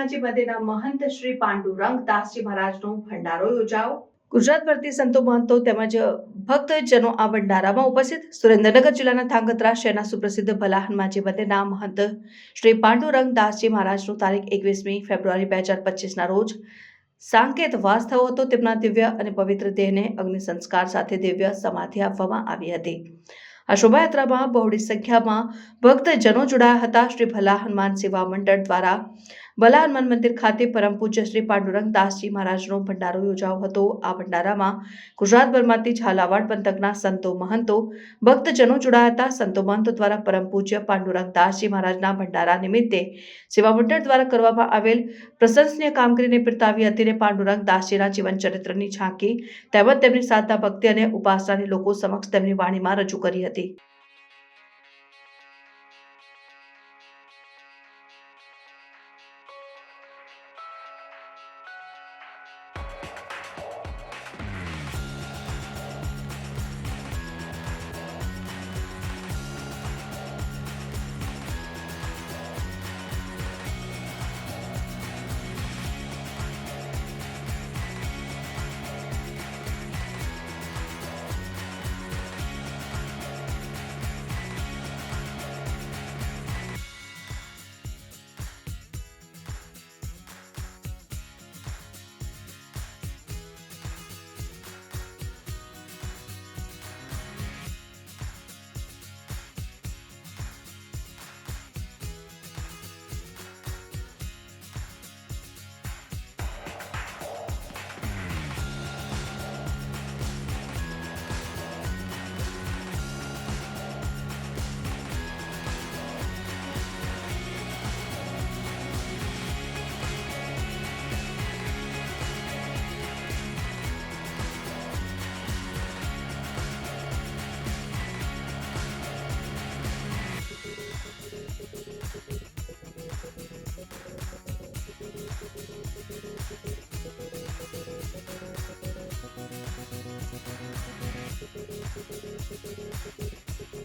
હનુમાનજી મંદિરના મહંત શ્રી પાંડુરંગ દાસજી મહારાજનો ભંડારો યોજાયો। ગુજરાત ભરતી સંતો મહંતો તેમજ ભક્તજનો આ ભંડારામાં ઉપસ્થિત। સુરેન્દ્રનગર જિલ્લાના ધાંગધ્રા શહેરના સુપ્રસિદ્ધ ભલા હનુમાનજી મંદિરના મહંત શ્રી પાંડુરંગ દાસજી મહારાજનું તારીખ 21મી ફેબ્રુઆરી 2025ના રોજ સાંકેત વાસ થયો હતો। તેમના દિવ્ય અને પવિત્ર દેહને અગ્નિ સંસ્કાર સાથે દિવ્ય સમાધિ આપવામાં આવી હતી। આ શોભાયાત્રામાં બહોળી સંખ્યામાં ભક્તજનો જોડાયા હતા। શ્રી ભલા હનુમાન સેવા મંડળ દ્વારા ભલા હનુમાન મંદિર ખાતે પરમ પૂજ્ય શ્રી પાંડુરંગ દાસજી મહારાજનો ભંડારો યોજાયો હતો। આ ભંડારામાં ગુજરાતભરમાંથી ઝાલાવાડ પંથકના સંતો મહંતો ભક્તજનો જોડાયા હતા। સંતો મહંતો દ્વારા પરમ પૂજ્ય પાંડુરંગ દાસજી મહારાજના ભંડારા નિમિત્તે સેવા મંડળ દ્વારા કરવામાં આવેલ પ્રશંસનીય કામગીરીને બિરદાવી હતી અને પાંડુરંગ દાસજીના જીવન ચરિત્રની ઝાંકી તેમજ તેમની સાધના ભક્તિ અને ઉપાસનાની લોકો સમક્ષ તેમની વાણીમાં રજૂ કરી હતી।